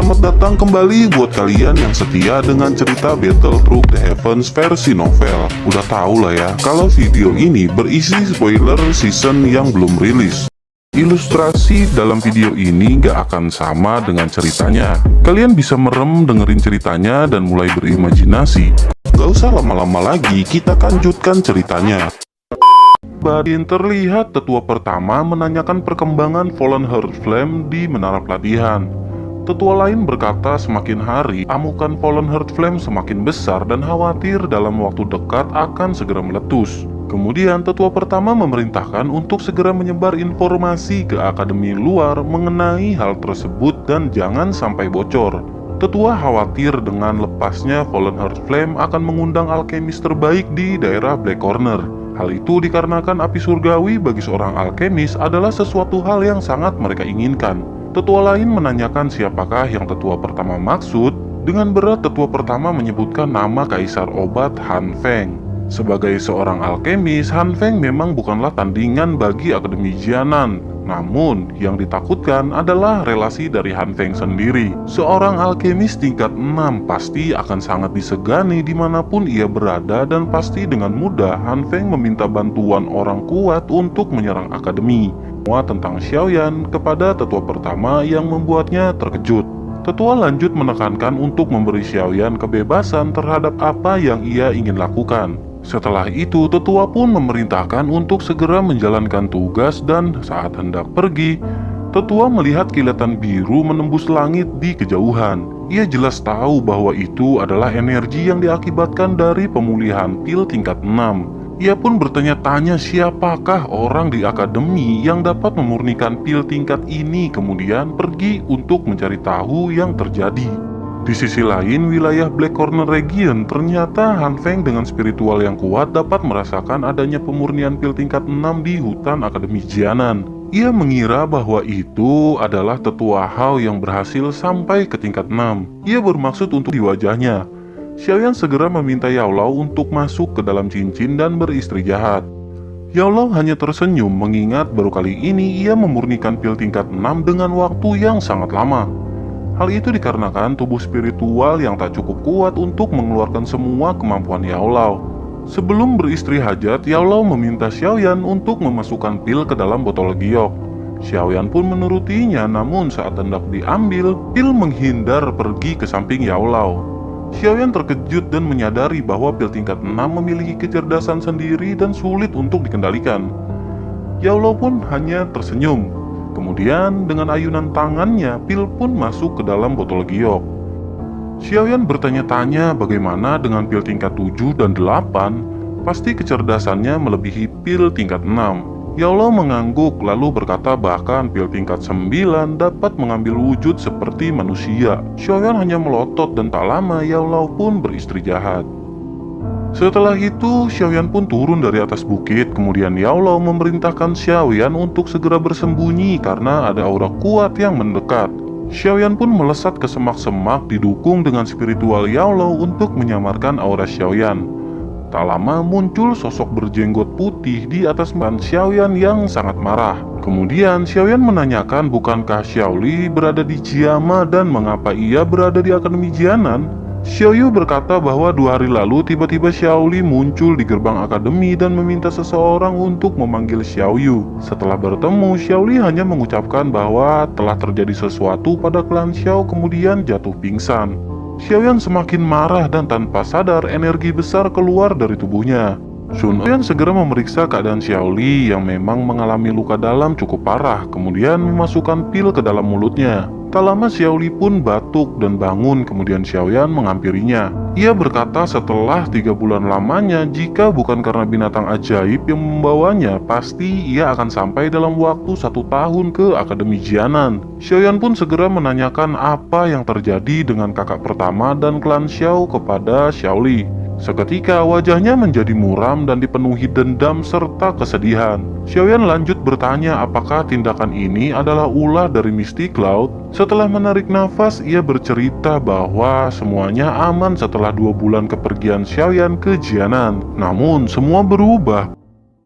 Selamat datang kembali buat kalian yang setia dengan cerita Battle Through the Heavens versi novel. Udah tau lah ya, kalau video ini berisi spoiler season yang belum rilis. Ilustrasi dalam video ini gak akan sama dengan ceritanya. Kalian bisa merem dengerin ceritanya dan mulai berimajinasi. Gak usah lama-lama lagi, kita lanjutkan ceritanya. Badin terlihat tetua pertama menanyakan perkembangan Fallen Heartflame di menara pelatihan. Tetua lain berkata semakin hari amukan Fallen Heartflame semakin besar dan khawatir dalam waktu dekat akan segera meletus. Kemudian tetua pertama memerintahkan untuk segera menyebar informasi ke akademi luar mengenai hal tersebut dan jangan sampai bocor. Tetua khawatir dengan lepasnya Fallen Heartflame akan mengundang alkemis terbaik di daerah Black Corner. Hal itu dikarenakan api surgawi bagi seorang alkemis adalah sesuatu hal yang sangat mereka inginkan. Tetua lain menanyakan siapakah yang tetua pertama maksud. Dengan berat tetua pertama menyebutkan nama kaisar obat Han Feng. Sebagai seorang alkemis, Han Feng memang bukanlah tandingan bagi Akademi Jianan. Namun, yang ditakutkan adalah relasi dari Han Feng sendiri. Seorang alkemis tingkat 6 pasti akan sangat disegani dimanapun ia berada, dan pasti dengan mudah Han Feng meminta bantuan orang kuat untuk menyerang akademi. Semua tentang Xiaoyan kepada tetua pertama yang membuatnya terkejut. Tetua lanjut menekankan untuk memberi Xiaoyan kebebasan terhadap apa yang ia ingin lakukan. Setelah itu, tetua pun memerintahkan untuk segera menjalankan tugas dan saat hendak pergi, tetua melihat kilatan biru menembus langit di kejauhan. Ia jelas tahu bahwa itu adalah energi yang diakibatkan dari pemulihan pil tingkat 6. Ia pun bertanya-tanya siapakah orang di akademi yang dapat memurnikan pil tingkat ini, kemudian pergi untuk mencari tahu yang terjadi. Di sisi lain, wilayah Black Corner Region, ternyata Han Feng dengan spiritual yang kuat dapat merasakan adanya pemurnian pil tingkat 6 di hutan Akademi Jianan. Ia mengira bahwa itu adalah tetua Hao yang berhasil sampai ke tingkat 6. Ia bermaksud untuk di wajahnya. Xiaoyan segera meminta Yao Lao untuk masuk ke dalam cincin dan beristri jahat. Yao Lao hanya tersenyum mengingat baru kali ini ia memurnikan pil tingkat 6 dengan waktu yang sangat lama. Hal itu dikarenakan tubuh spiritual yang tak cukup kuat untuk mengeluarkan semua kemampuan Yao Lao. Sebelum beristri hajat, Yao Lao meminta Xiaoyan untuk memasukkan pil ke dalam botol giok. Xiaoyan pun menurutinya, namun saat hendak diambil, pil menghindar pergi ke samping Yao Lao. Xiaoyan terkejut dan menyadari bahwa pil tingkat 6 memiliki kecerdasan sendiri dan sulit untuk dikendalikan. Yao Lao pun hanya tersenyum. Kemudian dengan ayunan tangannya, pil pun masuk ke dalam botol giok. Xiaoyan bertanya-tanya bagaimana dengan pil tingkat 7 dan 8, pasti kecerdasannya melebihi pil tingkat 6. Yao Lao mengangguk lalu berkata bahkan pil tingkat 9 dapat mengambil wujud seperti manusia. Xiaoyan hanya melotot dan tak lama Yao Lao pun beristri jahat. Setelah itu, Xiaoyan pun turun dari atas bukit. Kemudian Yao Lao memerintahkan Xiaoyan untuk segera bersembunyi karena ada aura kuat yang mendekat. Xiaoyan pun melesat ke semak-semak didukung dengan spiritual Yao Lao untuk menyamarkan aura Xiaoyan. Tak lama muncul sosok berjenggot putih di atas ban Xiaoyan yang sangat marah. Kemudian Xiaoyan menanyakan bukankah Xiaoli berada di Jiama dan mengapa ia berada di Akademi Jianan. Xiaoyu berkata bahwa 2 hari lalu tiba-tiba Xiaoli muncul di gerbang akademi dan meminta seseorang untuk memanggil Xiaoyu. Setelah bertemu, Xiaoli hanya mengucapkan bahwa telah terjadi sesuatu pada klan Xiao kemudian jatuh pingsan. Xiaoyan semakin marah dan tanpa sadar energi besar keluar dari tubuhnya. Sun Huyan segera memeriksa keadaan Xiaoli yang memang mengalami luka dalam cukup parah, kemudian memasukkan pil ke dalam mulutnya. Tak lama Xiaoli pun batuk dan bangun, kemudian Xiaoyan menghampirinya. Ia berkata setelah 3 bulan lamanya, jika bukan karena binatang ajaib yang membawanya, pasti ia akan sampai dalam waktu 1 tahun ke Akademi Jianan. Xiaoyan pun segera menanyakan apa yang terjadi dengan kakak pertama dan klan Xiao kepada Xiaoli. Seketika wajahnya menjadi muram dan dipenuhi dendam serta kesedihan. Xiaoyan lanjut bertanya apakah tindakan ini adalah ulah dari Misty Cloud. Setelah menarik nafas, ia bercerita bahwa semuanya aman setelah 2 bulan kepergian Xiaoyan ke Jianan. Namun semua berubah.